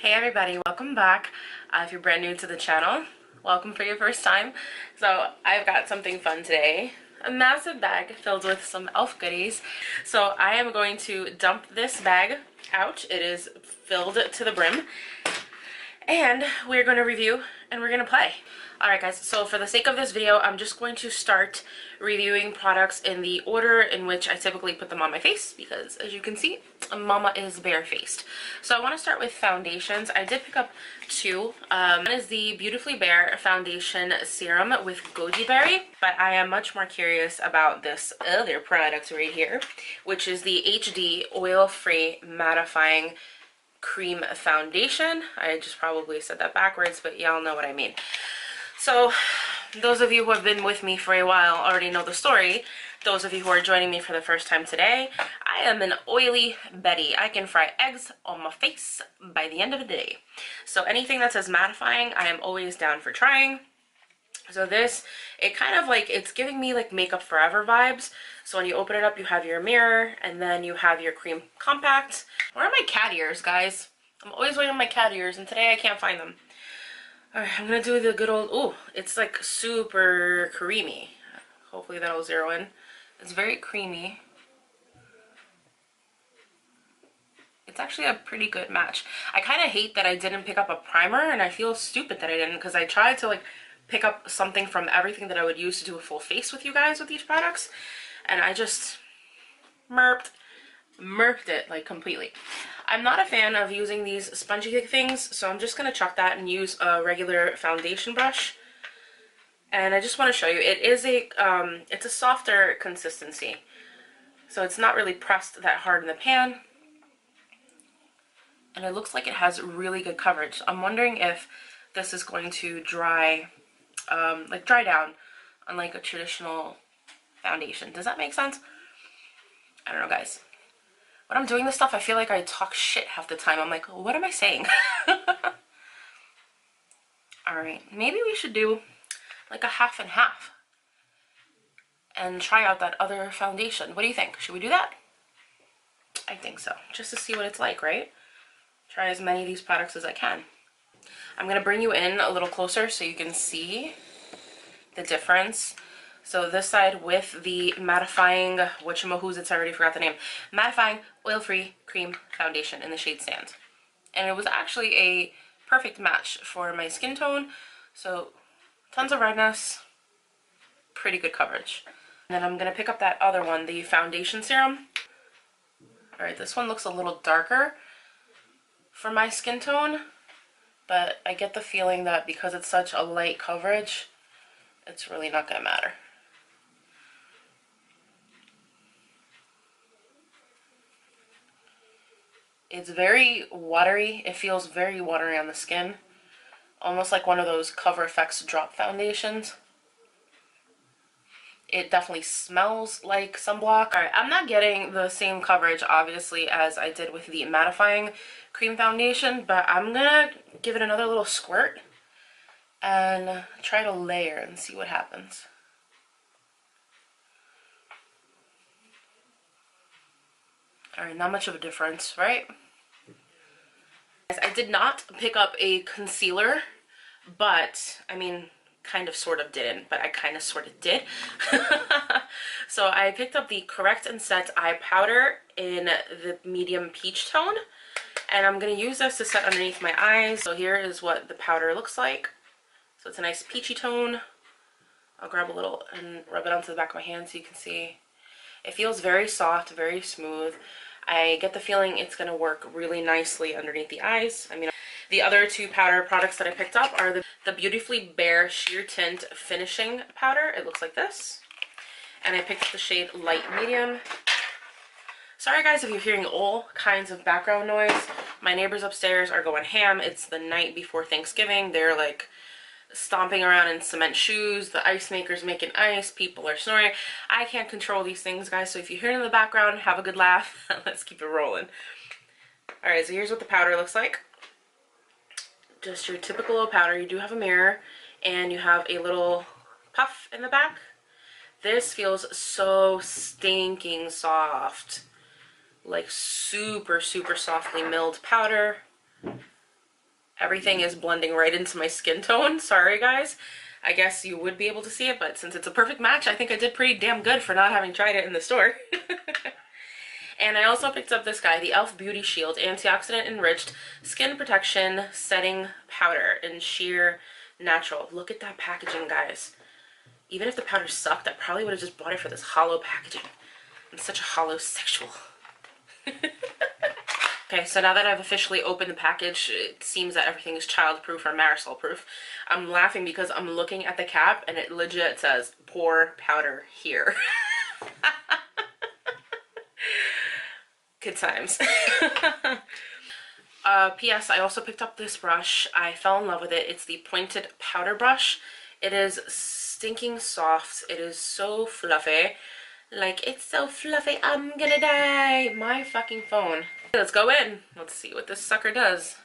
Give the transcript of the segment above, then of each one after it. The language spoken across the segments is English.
Hey everybody, welcome back. If you're brand new to the channel, welcome for your first time. So I've got something fun today. A massive bag filled with some e.l.f. goodies. So I am going to dump this bag out. It is filled to the brim. And we're going to review and we're going to play. Alright guys, so for the sake of this video, I'm just going to start reviewing products in the order in which I typically put them on my face because, as you can see, Mama is bare-faced. So I want to start with foundations. I did pick up two. One is the Beautifully Bare Foundation Serum with Goji Berry, but I am much more curious about this other product right here, which is the HD Oil-Free Mattifying Cream Foundation. I just probably said that backwards, but y'all know what I mean. So those of you who have been with me for a while already know the story. Those of you who are joining me for the first time today, I am an oily Betty. I can fry eggs on my face by the end of the day. So anything that says mattifying, I am always down for trying. So this, it kind of like, it's giving me like Makeup Forever vibes. So when you open it up, you have your mirror and then you have your cream compact. Where are my cat ears, guys? I'm always waiting on my cat ears and today I can't find them. Alright, I'm gonna do the good old, ooh, it's like super creamy. Hopefully that'll zero in. It's very creamy. It's actually a pretty good match. I kind of hate that I didn't pick up a primer, and I feel stupid that I didn't, because I tried to like pick up something from everything that I would use to do a full face with you guys with these products, and I just merped it like completely. I'm not a fan of using these spongy things, so I'm just gonna chuck that and use a regular foundation brush. And I just want to show you, it is a it's a softer consistency, so it's not really pressed that hard in the pan, and it looks like it has really good coverage. I'm wondering if this is going to dry dry down unlike a traditional foundation. Does that make sense? I don't know, guys. When I'm doing this stuff, I feel like I talk shit half the time. I'm like, what am I saying? Alright, maybe we should do like a half and half and try out that other foundation. What do you think? Should we do that? I think so. Just to see what it's like, right? Try as many of these products as I can. I'm going to bring you in a little closer so you can see the difference. So this side with the mattifying, whatchamahoots, I already forgot the name, mattifying oil-free cream foundation in the shade Sand. And it was actually a perfect match for my skin tone. So tons of redness, pretty good coverage. And then I'm going to pick up that other one, the foundation serum. Alright, this one looks a little darker for my skin tone, but I get the feeling that because it's such a light coverage, it's really not going to matter. It's very watery. It feels very watery on the skin. Almost like one of those Cover FX drop foundations. It definitely smells like sunblock. Alright, I'm not getting the same coverage, obviously, as I did with the mattifying cream foundation, but I'm gonna give it another little squirt and try to layer and see what happens. Alright, not much of a difference, right? I did not pick up a concealer, but, I mean, kind of sort of didn't, but I kind of sort of did. So I picked up the Correct and Set Eye Powder in the medium peach tone, and I'm going to use this to set underneath my eyes. So here is what the powder looks like. So it's a nice peachy tone. I'll grab a little and rub it onto the back of my hand so you can see. It feels very soft, very smooth. I get the feeling it's going to work really nicely underneath the eyes. I mean, the other two powder products that I picked up are the Beautifully Bare Sheer Tint Finishing Powder. It looks like this. And I picked up the shade Light Medium. Sorry guys if you're hearing all kinds of background noise. My neighbors upstairs are going ham. It's the night before Thanksgiving. They're like stomping around in cement shoes. The ice maker's making ice. People are snoring. I can't control these things, guys. So if you hear it in the background, have a good laugh. Let's keep it rolling. Alright, so here's what the powder looks like. Just your typical little powder. You do have a mirror and you have a little puff in the back. This feels so stinking soft. Like super, super softly milled powder. Everything is blending right into my skin tone. Sorry guys. I guess you would be able to see it, but since it's a perfect match, I think I did pretty damn good for not having tried it in the store. And I also picked up this guy, the ELF Beauty Shield Antioxidant Enriched Skin Protection Setting Powder in Sheer Natural. Look at that packaging, guys. Even if the powder sucked, I probably would have just bought it for this hollow packaging. I'm such a hollow sexual. Okay, so now that I've officially opened the package, it seems that everything is child-proof or Marisol-proof. I'm laughing because I'm looking at the cap and it legit says, pour powder here. Good times. P.S. I also picked up this brush. I fell in love with it. It's the pointed powder brush. It is stinking soft. It is so fluffy. Like, it's so fluffy, I'm gonna die. My fucking phone. Let's go in. Let's see what this sucker does.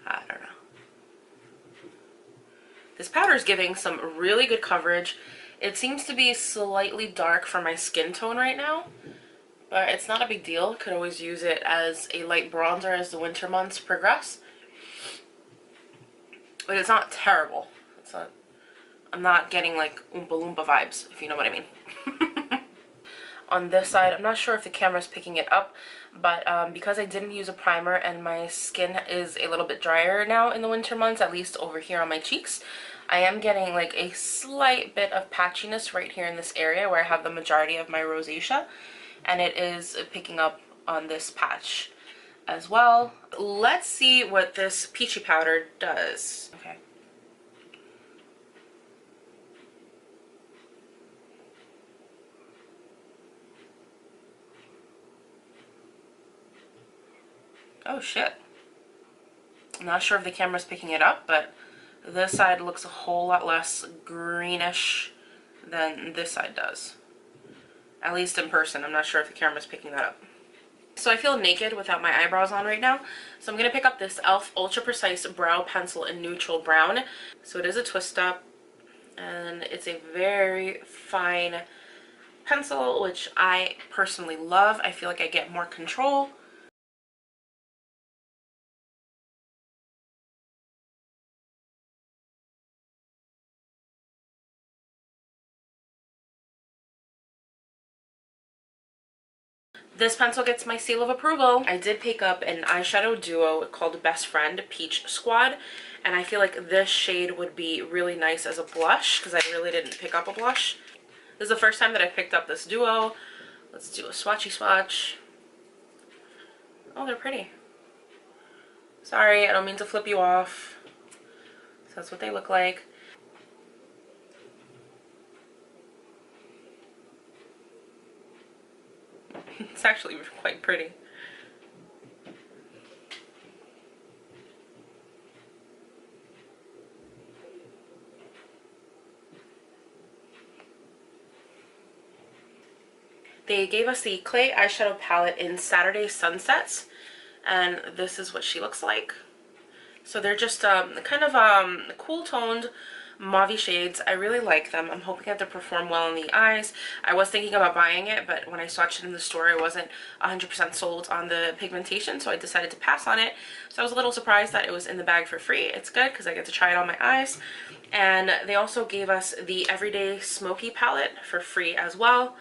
I don't know. This powder is giving some really good coverage. It seems to be slightly dark for my skin tone right now, but it's not a big deal. Could always use it as a light bronzer as the winter months progress. But it's not terrible. It's not, I'm not getting like Oompa Loompa vibes, if you know what I mean. On this side, I'm not sure if the camera's picking it up, but because I didn't use a primer and my skin is a little bit drier now in the winter months, at least over here on my cheeks, I am getting like a slight bit of patchiness right here in this area where I have the majority of my rosacea, and it is picking up on this patch as well. Let's see what this peachy powder does. Okay. Oh shit. I'm not sure if the camera's picking it up, but this side looks a whole lot less greenish than this side does. At least in person. I'm not sure if the camera's picking that up. So I feel naked without my eyebrows on right now. So I'm going to pick up this ELF Ultra Precise Brow Pencil in Neutral Brown. So it is a twist up, and it's a very fine pencil, which I personally love. I feel like I get more control. This pencil gets my seal of approval. I did pick up an eyeshadow duo called Best Friend Peach Squad, and I feel like this shade would be really nice as a blush because I really didn't pick up a blush. This is the first time that I picked up this duo. Let's do a swatchy swatch. Oh, they're pretty. Sorry, I don't mean to flip you off. So that's what they look like. It's actually quite pretty. They gave us the Clay Eyeshadow Palette in Saturday Sunsets, and this is what she looks like. So they're just kind of cool toned mauve shades. I really like them. I'm hoping that they perform well in the eyes. I was thinking about buying it, but when I swatched it in the store, I wasn't 100% sold on the pigmentation, so I decided to pass on it. So I was a little surprised that it was in the bag for free. It's good because I get to try it on my eyes. And they also gave us the Everyday Smoky palette for free as well.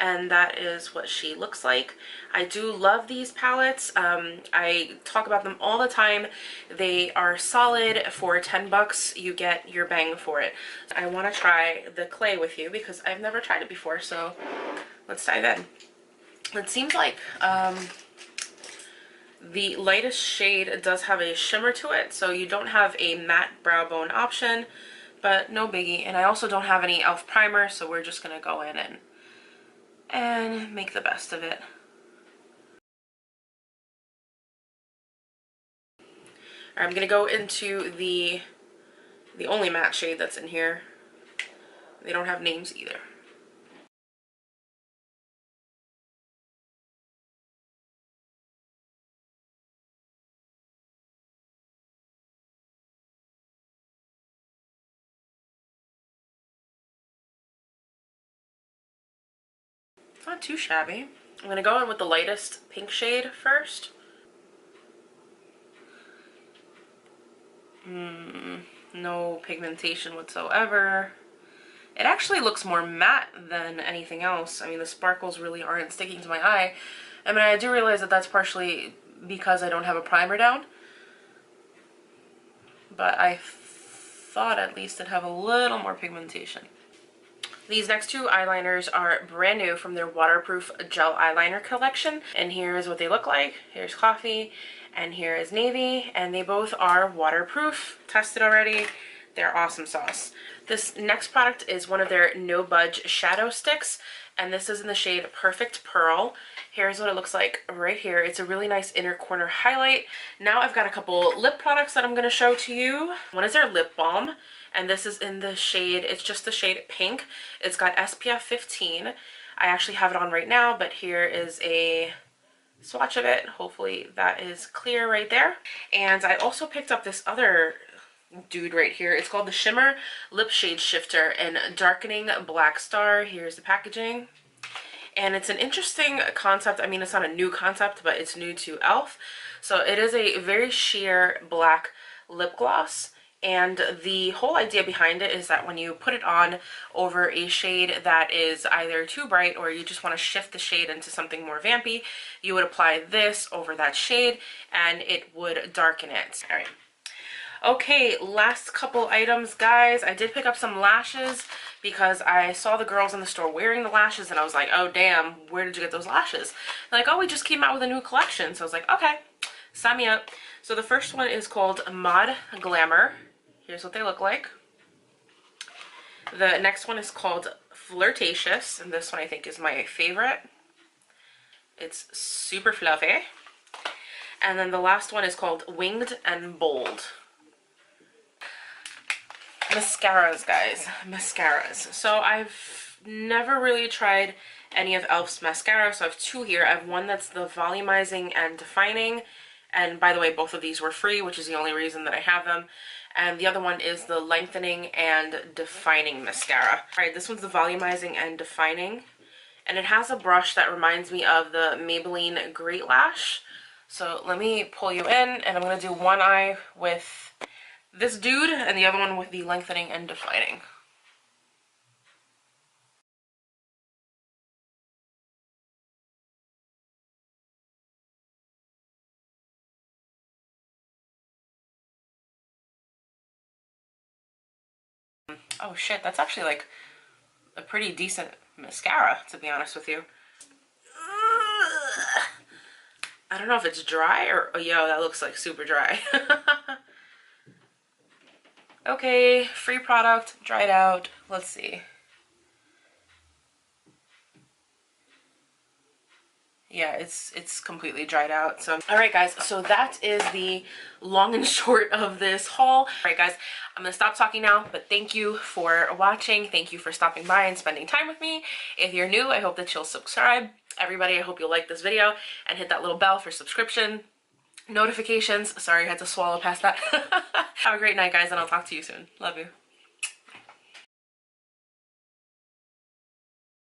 And that is what she looks like. I do love these palettes. I talk about them all the time. They are solid. For 10 bucks you get your bang for it. I want to try the clay with you because I've never tried it before, so let's dive in. It seems like the lightest shade does have a shimmer to it, so you don't have a matte brow bone option, but no biggie. And I also don't have any ELF primer, so we're just gonna go in and make the best of it. I'm gonna go into the only matte shade that's in here. They don't have names either. not too shabby. I'm gonna go in with the lightest pink shade first. No pigmentation whatsoever. It actually looks more matte than anything else. I mean, the sparkles really aren't sticking to my eye. I mean, I do realize that that's partially because I don't have a primer down. But I thought at least it'd have a little more pigmentation. These next two eyeliners are brand new from their waterproof gel eyeliner collection. And here's what they look like. Here's coffee and here is navy. And they both are waterproof. Tested already. They're awesome sauce. This next product is one of their No Budge shadow sticks. And this is in the shade Perfect Pearl. Here's what it looks like right here. It's a really nice inner corner highlight. Now I've got a couple lip products that I'm going to show to you. One is their lip balm. And this is in the shade, it's just the shade pink. It's got SPF 15. I actually have it on right now, but here is a swatch of it. Hopefully that is clear right there. And I also picked up this other dude right here. It's called the Shimmer Lip Shade Shifter in Darkening Black Star. Here's the packaging. And it's an interesting concept. I mean, it's not a new concept, but it's new to ELF. So it is a very sheer black lip gloss. And the whole idea behind it is that when you put it on over a shade that is either too bright or you just want to shift the shade into something more vampy, you would apply this over that shade and it would darken it. All right. Okay, last couple items, guys. I did pick up some lashes because I saw the girls in the store wearing the lashes and I was like, oh damn, where did you get those lashes? They're like, oh, we just came out with a new collection. So I was like, okay, sign me up. So the first one is called Mod Glamour. Here's what they look like. The next one is called Flirtatious, and this one I think is my favorite. It's super fluffy. And then the last one is called Winged and Bold. Mascaras, guys. Mascaras. So I've never really tried any of ELF's mascara, so I have two here. I have one that's the Volumizing and Defining. And by the way, both of these were free, which is the only reason that I have them. And the other one is the Lengthening and Defining Mascara. Alright, this one's the Volumizing and Defining. And it has a brush that reminds me of the Maybelline Great Lash. So let me pull you in, and I'm going to do one eye with this dude and the other one with the Lengthening and Defining. Oh shit, that's actually like a pretty decent mascara, to be honest with you. I don't know if it's dry or, oh yo, that looks like super dry. Okay, free product, dried out. Let's see. Yeah, it's completely dried out. So alright guys, so that is the long and short of this haul. Alright guys, I'm gonna stop talking now, but thank you for watching. Thank you for stopping by and spending time with me. If you're new, I hope that you'll subscribe. Everybody, I hope you'll like this video and hit that little bell for subscription notifications. Sorry, I had to swallow past that. Have a great night guys, and I'll talk to you soon. Love you.